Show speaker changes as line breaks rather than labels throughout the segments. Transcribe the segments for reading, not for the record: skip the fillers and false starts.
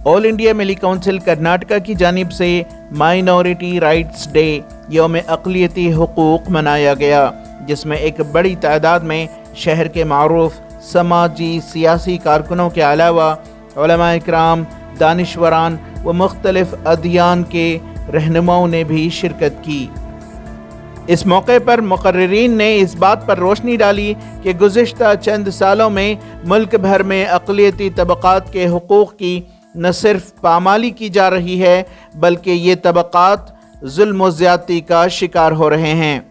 All India मिली council Karnataka की जानिब से माइनॉरिटी राइट्स डे यौम अक़लियती हुकूक मनाया गया, जिसमें एक बड़ी तादाद में शहर के मारूफ समाजी सियासी कारकुनों के अलावा उलमा इकराम, दानिशवरान व मुख्तलिफ अदियान के रहनुमाओं ने भी शिरकत की। इस मौके पर मुकर्रिरीन ने इस बात पर रोशनी डाली कि गुज़िश्ता चंद सालों में मुल्क भर में अक़लियती तबक़ात के हुकूक़ की न सिर्फ पामाली की जा रही है, बल्कि ये तबक़ात ज़ुल्म व ज़्यादती का शिकार हो रहे हैं।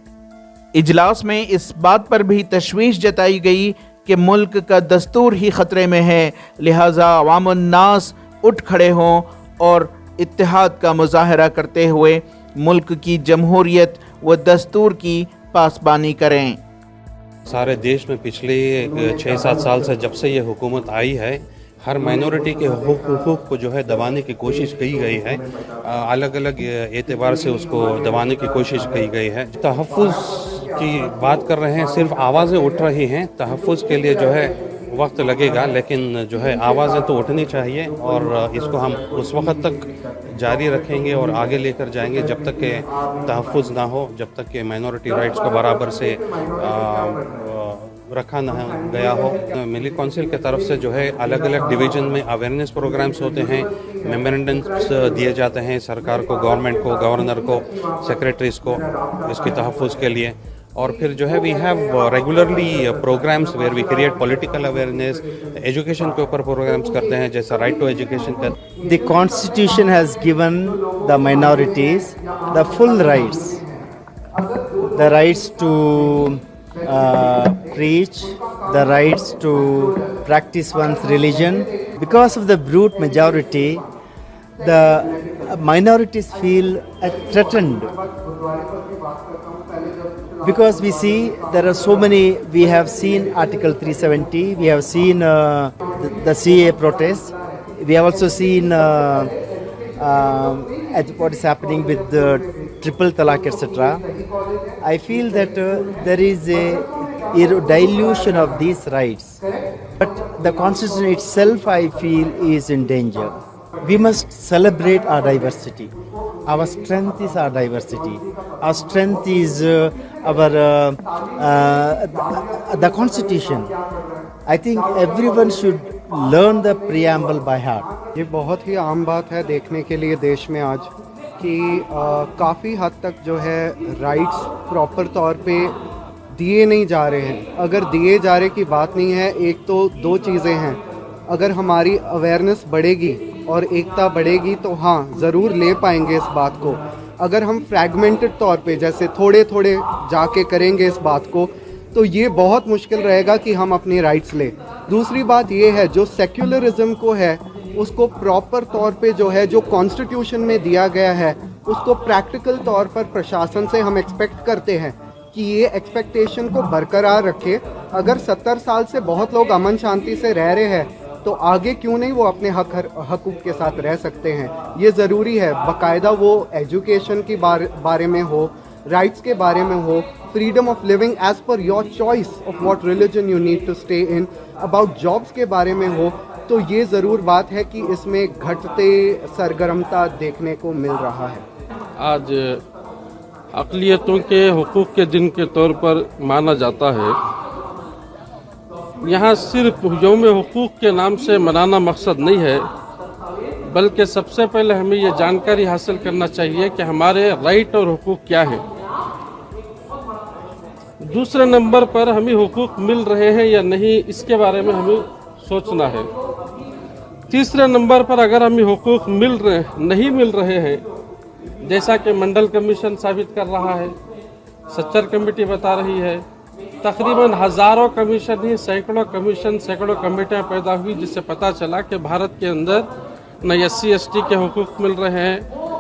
इजलास में इस बात पर भी तशवीश जताई गई कि मुल्क का दस्तूर ही ख़तरे में है, लिहाजा अवामुन नास उठ खड़े हों और इत्तेहाद का मुज़ाहरा करते हुए मुल्क की जमहूरियत व दस्तूर की पासबानी करें।
सारे देश में पिछले 6-7 साल से जब से ये हुकूमत आई है, हर माइनॉरिटी के हुकूक को जो है दबाने की कोशिश की गई है, अलग अलग एतबार से उसको दबाने की कोशिश की गई है। तहफ़्फ़ुज़ की बात कर रहे हैं, सिर्फ आवाज़ें उठ रही हैं। तहफ़्फ़ुज़ के लिए जो है वक्त लगेगा, लेकिन जो है आवाज़ें तो उठनी चाहिए और इसको हम उस वक्त तक जारी रखेंगे और आगे लेकर जाएंगे जब तक कि तहफ़्फ़ुज़ ना हो, जब तक कि माइनॉरिटी राइट्स को बराबर से रखा ना गया हो। मिली काउंसिल की तरफ से जो है अलग अलग डिवीज़न में अवेयरनेस प्रोग्राम्स होते हैं, मेमोरेंडम्स दिए जाते हैं सरकार को, गवर्नमेंट को, गवर्नर को, सेक्रेटरीज़ को इसकी तहफ़्फ़ुज़ के लिए। और फिर जो है we have regularly programmes where we create political awareness, education के ऊपर प्रोग्राम्स करते हैं जैसा राइट टू एजुकेशन का।
The Constitution has given the minorities the full rights, the rights to preach, the rights to practice one's religion. Because of the brute majority, the minorities feel threatened. Because we see there are so many, we have seen Article 370, we have seen the CA protests, we have also seen what is happening with the triple talaq, etc. I feel that there is a dilution of these rights, but the Constitution itself, I feel, is in danger. We must celebrate our diversity. Our strength is our diversity. Our strength is the Constitution. I think everyone should learn the preamble by heart.
ये बहुत ही आम बात है देखने के लिए देश में आज कि काफ़ी हद तक जो है राइट्स प्रॉपर तौर पे दिए नहीं जा रहे हैं। अगर दिए जा रहे की बात नहीं है, एक तो दो चीज़ें हैं। अगर हमारी अवेयरनेस बढ़ेगी और एकता बढ़ेगी तो हाँ ज़रूर ले पाएंगे इस बात को। अगर हम फ्रैगमेंटेड तौर पे जैसे थोड़े थोड़े जाके करेंगे इस बात को, तो ये बहुत मुश्किल रहेगा कि हम अपने राइट्स लें। दूसरी बात ये है, जो सेक्युलरिज्म को है उसको प्रॉपर तौर पे जो है जो कॉन्स्टिट्यूशन में दिया गया है उसको प्रैक्टिकल तौर पर प्रशासन से हम एक्सपेक्ट करते हैं कि ये एक्सपेक्टेशन को बरकरार रखे। अगर 70 साल से बहुत लोग अमन शांति से रह रहे हैं तो आगे क्यों नहीं वो अपने हकूक़ के साथ रह सकते हैं। ये ज़रूरी है, बाकायदा वो एजुकेशन के बारे में हो, राइट्स के बारे में हो, freedom of living as per your choice of what religion you need to stay in, about jobs के बारे में हो। तो ये ज़रूर बात है कि इसमें घटते सरगर्मता देखने को मिल रहा है।
आज अक़लियतों के हुकूक़ के दिन के तौर पर माना जाता है। यहाँ सिर्फ यौम हुकूक़ के नाम से मनाना मकसद नहीं है, बल्कि सबसे पहले हमें ये जानकारी हासिल करना चाहिए कि हमारे राइट और हुकूक़ क्या है। दूसरे नंबर पर हमें हुकूक़ मिल रहे हैं या नहीं, इसके बारे में हमें सोचना है। तीसरे नंबर पर अगर हमें हुकूक़ नहीं मिल रहे हैं, जैसा कि मंडल कमीशन साबित कर रहा है, सच्चर कमेटी बता रही है, तकरीबन हज़ारों कमीशन ही, सैकड़ों कमीशन, सैकड़ों कमेटियाँ पैदा हुई, जिससे पता चला कि भारत के अंदर न SC/ST के हुकूक़ मिल रहे हैं,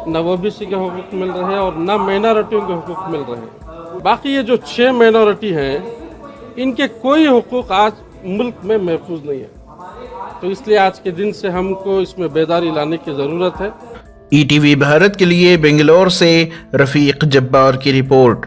न OBC के हुकूक़ मिल रहे हैं और न माइनॉरिटियों के हुकूक़ मिल रहे हैं। बाकी ये जो 6 माइनॉरिटी हैं, इनके कोई हुकूक़ आज मुल्क में महफूज नहीं है। तो इसलिए आज के दिन से हमको इसमें बेदारी लाने की ज़रूरत है।
ETV भारत के लिए बेंगलोर से रफ़ीक जब्बार की रिपोर्ट।